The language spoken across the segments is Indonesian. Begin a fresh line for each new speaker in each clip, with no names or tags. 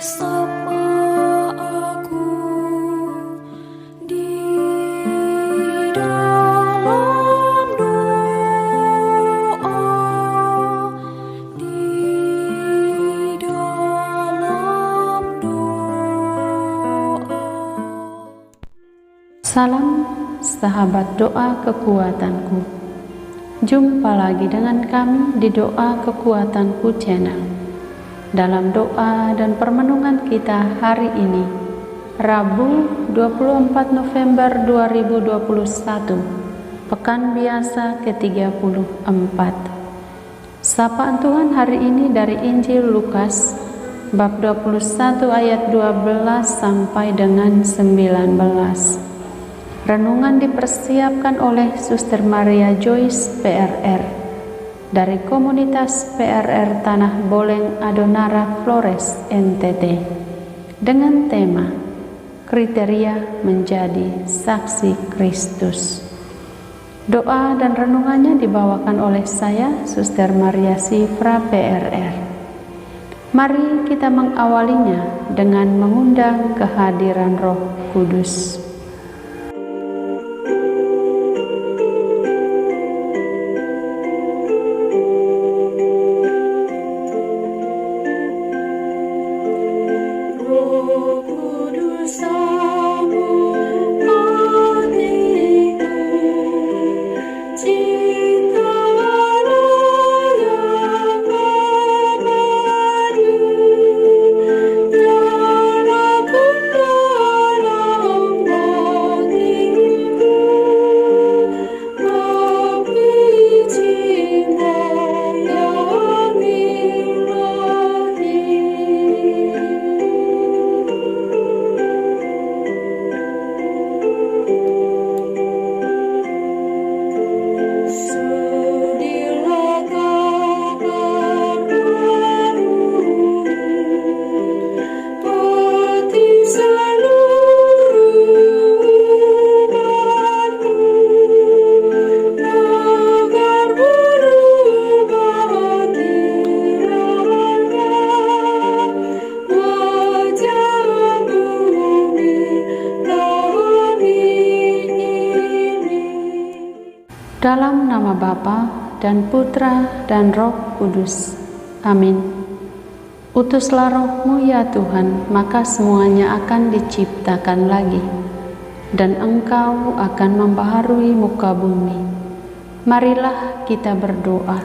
bersama aku di dalam doa, di dalam doa.
Salam sahabat doa kekuatanku. Jumpa lagi dengan kami di Doa Kekuatanku Channel. Dalam doa dan permenungan kita hari ini, Rabu 24 November 2021, Pekan Biasa ke-34. Sapaan Tuhan hari ini dari Injil Lukas, bab 21 ayat 12 sampai dengan 19. Renungan dipersiapkan oleh Suster Maria Joyce PRR dari komunitas PRR Tanah Boleng Adonara Flores NTT dengan tema kriteria menjadi saksi Kristus. Doa dan renungannya dibawakan oleh saya, Suster Maria Sifra PRR. Mari kita mengawalinya dengan mengundang kehadiran Roh Kudus. Dalam nama Bapa dan Putra dan Roh Kudus. Amin. Utuslah Roh-Mu ya Tuhan, maka semuanya akan diciptakan lagi, dan Engkau akan membaharui muka bumi. Marilah kita berdoa.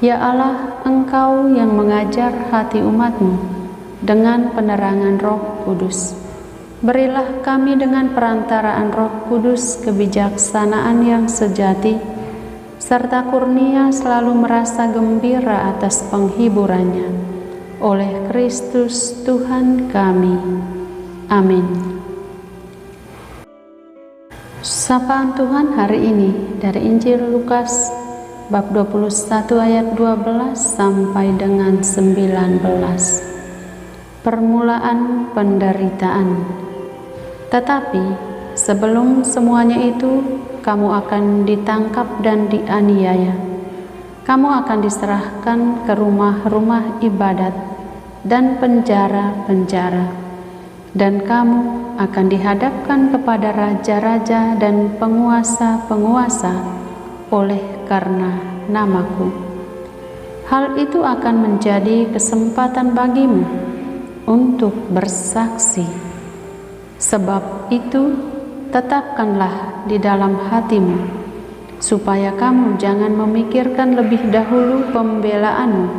Ya Allah, Engkau yang mengajar hati umat-Mu dengan penerangan Roh Kudus, berilah kami dengan perantaraan Roh Kudus kebijaksanaan yang sejati, serta kurnia selalu merasa gembira atas penghiburannya. Oleh Kristus Tuhan kami. Amin. Sapaan Tuhan hari ini dari Injil Lukas, bab 21 ayat 12 sampai dengan 19. Permulaan penderitaan. Tetapi sebelum semuanya itu, kamu akan ditangkap dan dianiaya. Kamu akan diserahkan ke rumah-rumah ibadat dan penjara-penjara, dan kamu akan dihadapkan kepada raja-raja dan penguasa-penguasa oleh karena namaku. Hal itu akan menjadi kesempatan bagimu untuk bersaksi. Sebab itu, tetapkanlah di dalam hatimu, supaya kamu jangan memikirkan lebih dahulu pembelaanmu.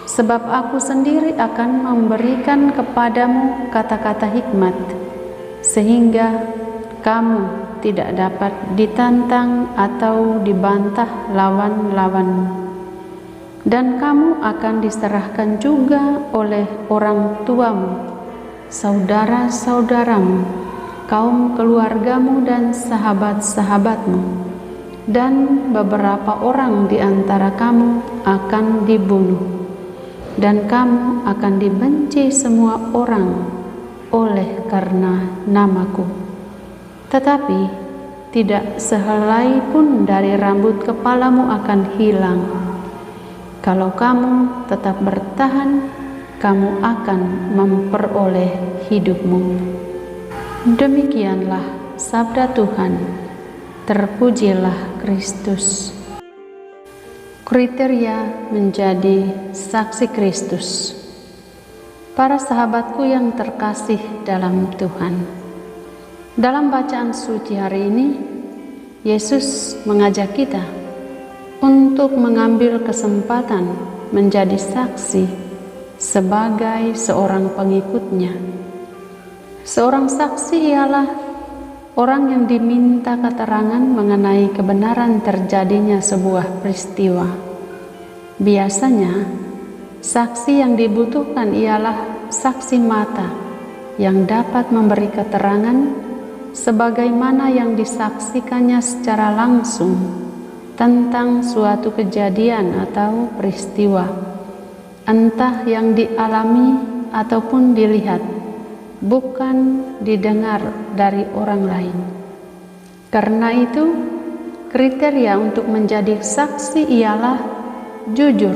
Sebab aku sendiri akan memberikan kepadamu kata-kata hikmat, sehingga kamu tidak dapat ditantang atau dibantah lawan-lawanmu. Dan kamu akan diserahkan juga oleh orang tuamu, saudara-saudaramu, kaum keluargamu dan sahabat-sahabatmu, dan beberapa orang di antara kamu akan dibunuh, dan kamu akan dibenci semua orang oleh karena namaku. Tetapi tidak sehelai pun dari rambut kepalamu akan hilang. Kalau kamu tetap bertahan kamu akan memperoleh hidupmu. Demikianlah sabda Tuhan. Terpujilah Kristus. Kriteria menjadi saksi Kristus. Para sahabatku yang terkasih dalam Tuhan, dalam bacaan suci hari ini, Yesus mengajak kita untuk mengambil kesempatan menjadi saksi sebagai seorang pengikutnya. Seorang saksi ialah orang yang diminta keterangan mengenai kebenaran terjadinya sebuah peristiwa. Biasanya, saksi yang dibutuhkan ialah saksi mata yang dapat memberi keterangan sebagaimana yang disaksikannya secara langsung tentang suatu kejadian atau peristiwa, entah yang dialami ataupun dilihat, bukan didengar dari orang lain. Karena itu, kriteria untuk menjadi saksi ialah jujur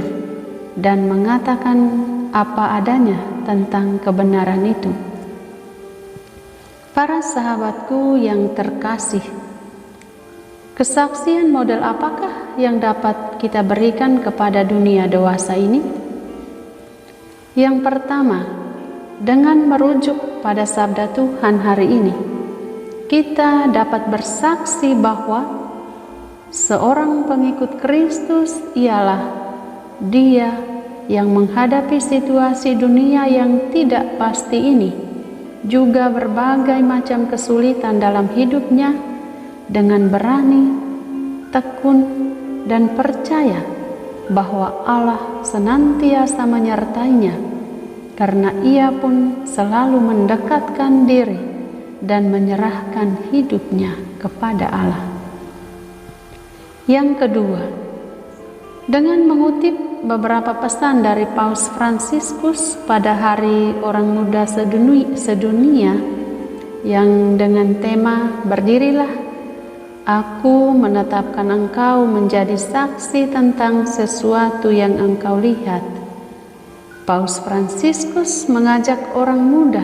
dan mengatakan apa adanya tentang kebenaran itu. Para sahabatku yang terkasih, kesaksian model apakah yang dapat kita berikan kepada dunia dewasa ini? Yang pertama, dengan merujuk pada sabda Tuhan hari ini, kita dapat bersaksi bahwa seorang pengikut Kristus ialah dia yang menghadapi situasi dunia yang tidak pasti ini, juga berbagai macam kesulitan dalam hidupnya, dengan berani, tekun, dan percaya bahwa Allah senantiasa menyertainya, karena ia pun selalu mendekatkan diri dan menyerahkan hidupnya kepada Allah. Yang kedua, dengan mengutip beberapa pesan dari Paus Fransiskus pada Hari Orang Muda Sedunia yang dengan tema "Berdirilah, aku menetapkan engkau menjadi saksi tentang sesuatu yang engkau lihat." Paus Fransiskus mengajak orang muda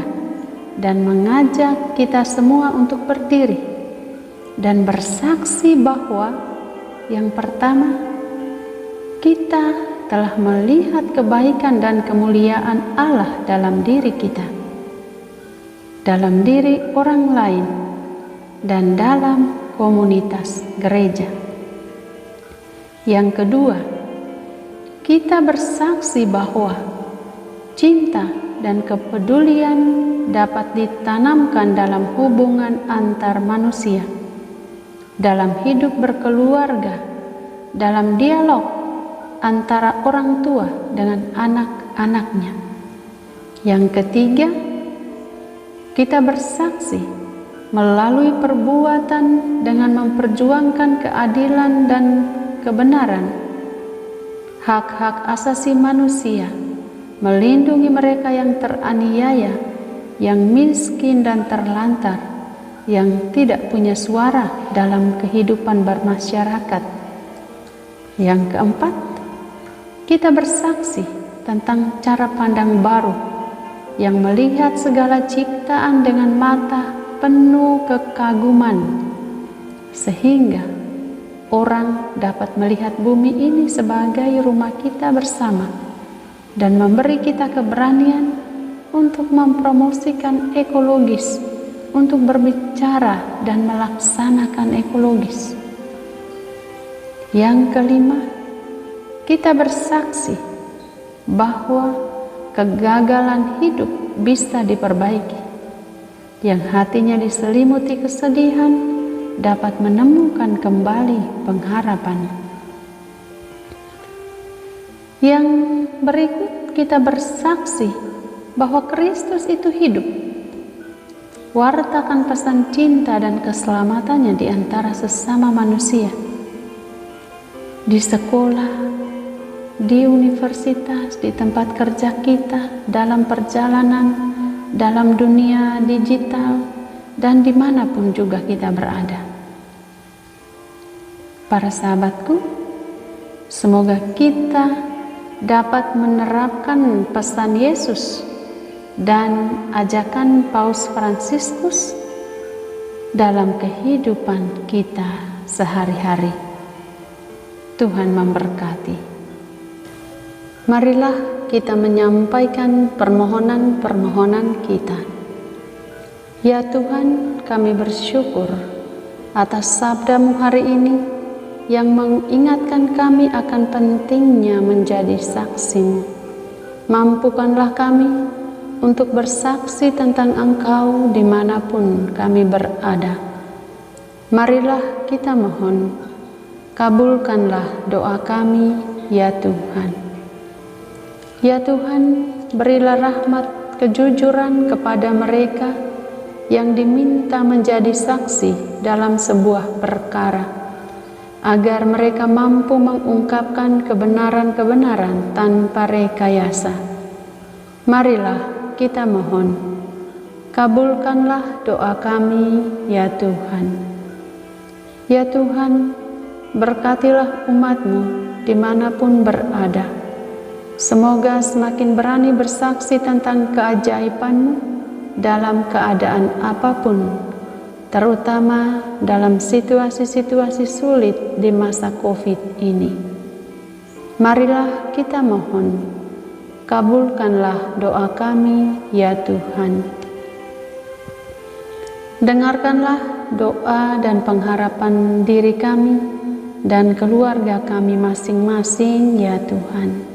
dan mengajak kita semua untuk berdiri dan bersaksi bahwa yang pertama, kita telah melihat kebaikan dan kemuliaan Allah dalam diri kita, dalam diri orang lain, dan dalam komunitas gereja. Yang kedua, kita bersaksi bahwa cinta dan kepedulian dapat ditanamkan dalam hubungan antar manusia, dalam hidup berkeluarga, dalam dialog antara orang tua dengan anak-anaknya. Yang ketiga, kita bersaksi melalui perbuatan dengan memperjuangkan keadilan dan kebenaran, hak-hak asasi manusia, melindungi mereka yang teraniaya, yang miskin dan terlantar, yang tidak punya suara dalam kehidupan bermasyarakat. Yang keempat, kita bersaksi tentang cara pandang baru yang melihat segala ciptaan dengan mata penuh kekaguman, sehingga orang dapat melihat bumi ini sebagai rumah kita bersama dan memberi kita keberanian untuk mempromosikan ekologis, untuk berbicara dan melaksanakan ekologis. Yang kelima, kita bersaksi bahwa kegagalan hidup bisa diperbaiki. Yang hatinya diselimuti kesedihan dapat menemukan kembali pengharapan. Yang berikut, kita bersaksi bahwa Kristus itu hidup. Wartakan pesan cinta dan keselamatannya di antara sesama manusia, di sekolah, di universitas, di tempat kerja kita, dalam perjalanan, dalam dunia digital, dan dimanapun juga kita berada. Para sahabatku, semoga kita dapat menerapkan pesan Yesus dan ajakan Paus Fransiskus dalam kehidupan kita sehari-hari. Tuhan memberkati. Marilah kita menyampaikan permohonan-permohonan kita. Ya Tuhan, kami bersyukur atas sabda-Mu hari ini yang mengingatkan kami akan pentingnya menjadi saksi-Mu. Mampukanlah kami untuk bersaksi tentang Engkau dimanapun kami berada. Marilah kita mohon, kabulkanlah doa kami, ya Tuhan. Ya Tuhan, berilah rahmat kejujuran kepada mereka yang diminta menjadi saksi dalam sebuah perkara, agar mereka mampu mengungkapkan kebenaran-kebenaran tanpa rekayasa. Marilah kita mohon, kabulkanlah doa kami, ya Tuhan. Ya Tuhan, berkatilah umat-Mu dimanapun berada. Semoga semakin berani bersaksi tentang keajaiban-Mu dalam keadaan apapun, terutama dalam situasi-situasi sulit di masa COVID ini. Marilah kita mohon, kabulkanlah doa kami, ya Tuhan. Dengarkanlah doa dan pengharapan diri kami dan keluarga kami masing-masing, ya Tuhan.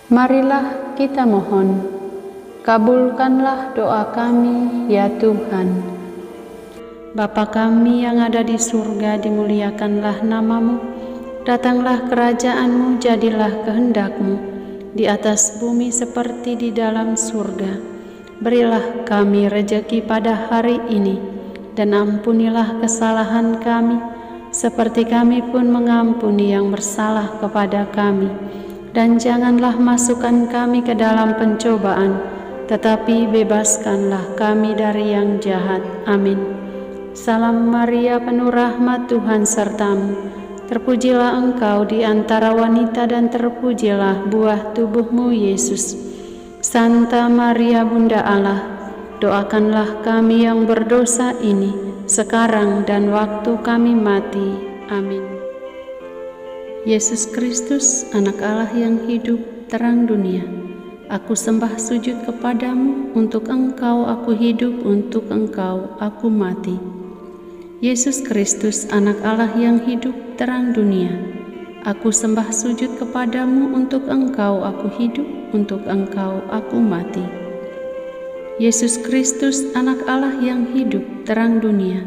Marilah kita mohon, kabulkanlah doa kami, ya Tuhan. Bapa kami yang ada di surga, dimuliakanlah nama-Mu. Datanglah kerajaan-Mu, jadilah kehendak-Mu di atas bumi seperti di dalam surga. Berilah kami rejeki pada hari ini, dan ampunilah kesalahan kami, seperti kami pun mengampuni yang bersalah kepada kami. Dan janganlah masukkan kami ke dalam pencobaan, tetapi bebaskanlah kami dari yang jahat. Amin. Salam Maria, penuh rahmat, Tuhan serta-Mu. Terpujilah Engkau di antara wanita, dan terpujilah buah tubuh-Mu, Yesus. Santa Maria, Bunda Allah, doakanlah kami yang berdosa ini, sekarang dan waktu kami mati. Amin. Yesus Kristus, Anak Allah yang hidup, terang dunia, aku sembah sujud kepadamu, untuk Engkau aku hidup, untuk Engkau aku mati. Yesus Kristus, Anak Allah yang hidup, terang dunia, aku sembah sujud kepadamu, untuk Engkau aku hidup, untuk Engkau aku mati. Yesus Kristus, Anak Allah yang hidup, terang dunia,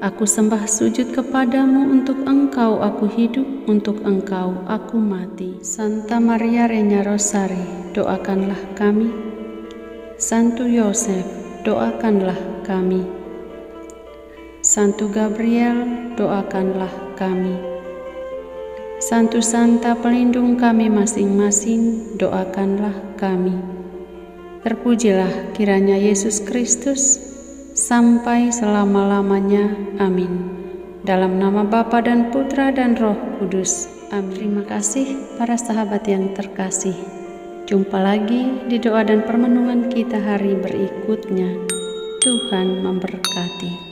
aku sembah sujud kepadamu, untuk Engkau aku hidup, untuk Engkau aku mati. Santa Maria Regna Rosari, doakanlah kami. Santo Yosef, doakanlah kami. Santo Gabriel, doakanlah kami. Santo Santa, pelindung kami masing-masing, doakanlah kami. Terpujilah kiranya Yesus Kristus sampai selama-lamanya. Amin. Dalam nama Bapa dan Putra dan Roh Kudus. Amin. Terima kasih para sahabat yang terkasih. Jumpa lagi di doa dan permenungan kita hari berikutnya. Tuhan memberkati.